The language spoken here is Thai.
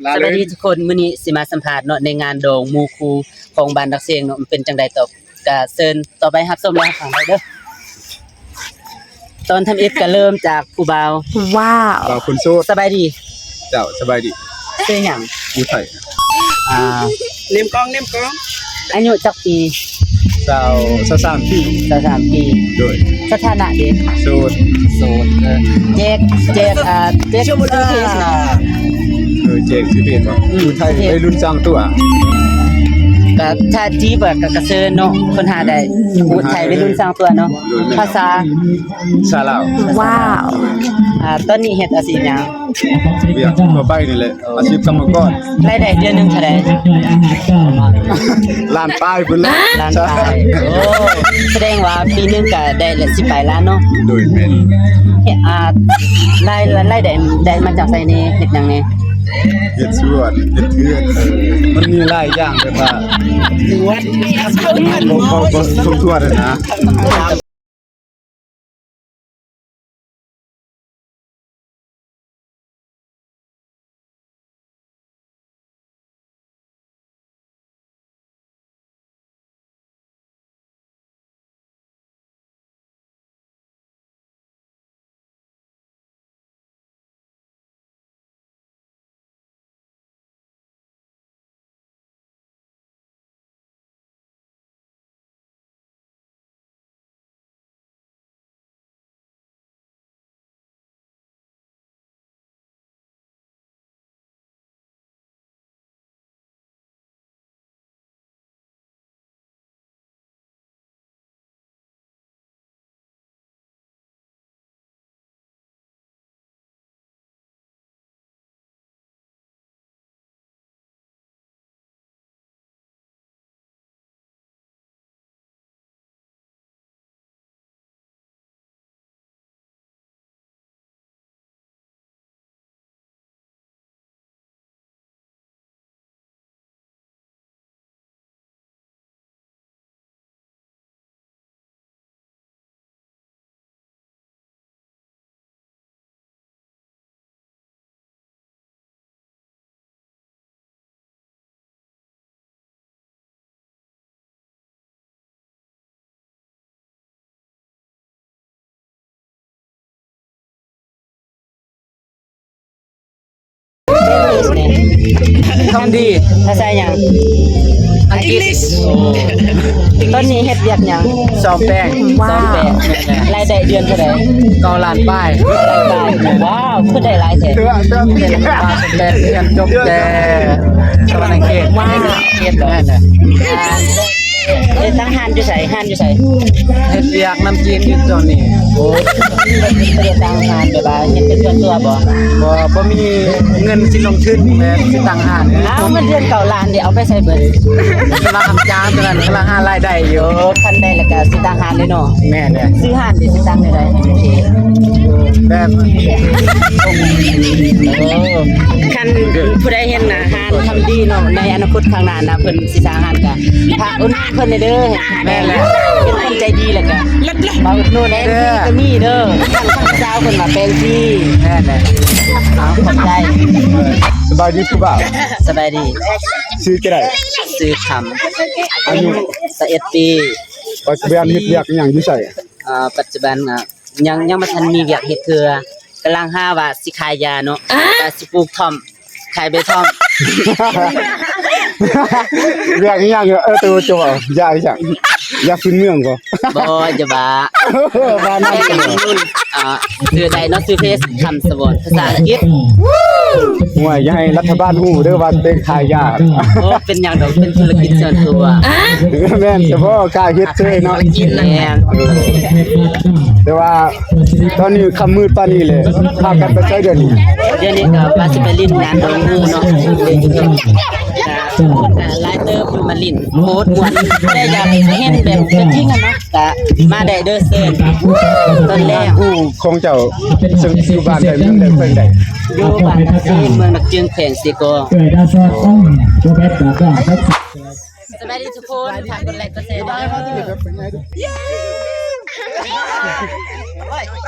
สวัสดีทุกคนมื้อนี้สิมาสัมภาษณ์เนาะในงานโดงหมู่ครูของบ้านดักเสียงเนาะมันเป็นจังไดต่อก็เชิญต่อไปรับชมรับฟังได้เด้อตอนทำอิฐก็เริ่มจากผู้บ่าว ว้าว บ่าวคนโสด สบายดี เจ้าสบายดี ชื่อหยัง อยู่ไทย อ่า เนมกอง อายุจักปี สาว23ปี 23ปี โดย สถานะเด้ โสด โสดแจกเจ๊กชื่อเพจนะ เจกสิเป็นบ่อยู่ไทยวัยรุ่นสร้างตัว ก็ถ้าจีบก็กระเซินเนาะคนหาได้พูดไทยวัยรุ่นสร้างตัวเนาะภาษา ชาวลาว ว้าว ตอนนี้เฮ็ดอาชีพหยัง เวียกทั่วไปนี่แหละอาชีพกรรมกร รายได้เดือนหนึงเท่าใด ล้านป้ายพุ่นละ ล้านปลายโอ้แสดงว่าปีหนึงก็ได้ละ10ปลายล้านเนาะ โดยแม่น เฮ็ดรายได้มาจากไสนี่เฮ็ดหยังนี่ เฮ็ดสวนเฮ็ดเทือนมันมีหลายอย่างแบบว่าเขาก็ทั่วๆนะ ทำดีภาษาหยังอังกฤษโอ้ตอนนี้เฮ็ดเวียกหยัง สอบแป้ง ซ้อมแปลงรายได้เดือนเท่าใด 9 ล้านป้าย ว้าวคือได้หลายแท้ เพื่อเป็นมาสำเร็จเรียนจบแต่สวรรณเขต ว้าวเฮ็ดบ่เฮ็ดตั้งหานอยู่ไสหานอยู่ไส เฮ็ดเรียกน้ำจีนอยู่ตอนนี้ โอ้เฮ็ดตั้งหานแบบว่าเฮ็ดเป็นส่วนตัวบ่ บ่มีเงินสิลงทุนแม่สิตั้งห้าน อ้าวมันเดือน9ล้านเดี๋ยวเอาไปใส่เบิด กำลังทำจ้างกำลังหารายได้อยู่ โอ้คันได้แล้วก็สิตั้งหานเลยเนาะ แม่เนี่ย ซื้อหานสิตั้งได้ได้โอเค แบบ คันผู้ใดเห็นนะหานทำดีเนาะในอนาคตข้างหน้านะเพิ่นสิสร้างหานก็พากอุ่นเพิ่นเด้อแม่นแหละเป็นคนใจดีแหละก็มาอุดหนุนแอนพี่ก็มีเด้อท่านข้าเจ้าเพิ่นมาเป็นพี่ แม่เนี่ย เอาขอบใจ สบายดีผู้บ่าว สบายดี ชื่อจะได้ ซื้อคำอายุ21ปี ปัจจุบันเฮ็ดเวียกอิหยังอยู่ไส ปัจจุบันยังบ่ทันมีเวียกเฮ็ดเทื่อกำลังหาว่าสิขายยาเนาะก็สิปลูกท่อมขายใบท่อม เวียกอิหยังตัวจังยากอีหยังอยากขึ้นเมืองบ่ บ่จะบ้า บ้านนั่น แต่ กัน รุ่นซื้อใดเนาะซื้อเพจคำสวรภาษาอังกฤษ ห่วยอย่าให้รัฐบาลฮู้เด้อว่าเป็นขายยา โอ้เป็นอย่างดอกเป็นธุรกิจส่วนตัว แม่นเฉพาะกล้าเฮ็ดเฉยเนาะ กินแม่น แต่ว่าตอนนี้ค่ำมืดปานนี้เลยพากันไปใช้เดี๋ยวนี้ เดี๋ยวนี้ก็ว่าสิไปลิ้นงานดองงูเนาะหลายเติมอยู่มาลิ้นโคตรม่วนแต่อยากเห็นแบบจริงๆอะเนาะก็มาได้เด้อเซินตอนแรก ผู้คงเจ้าซึ่งอยู่บ้านใดเมืองใดเพิ่นใด อยู่บ้านนักซีเมืองนักจึงแขวงสิโกสบายดีทุกคนฝากกดไลค์กดแชร์ด้วย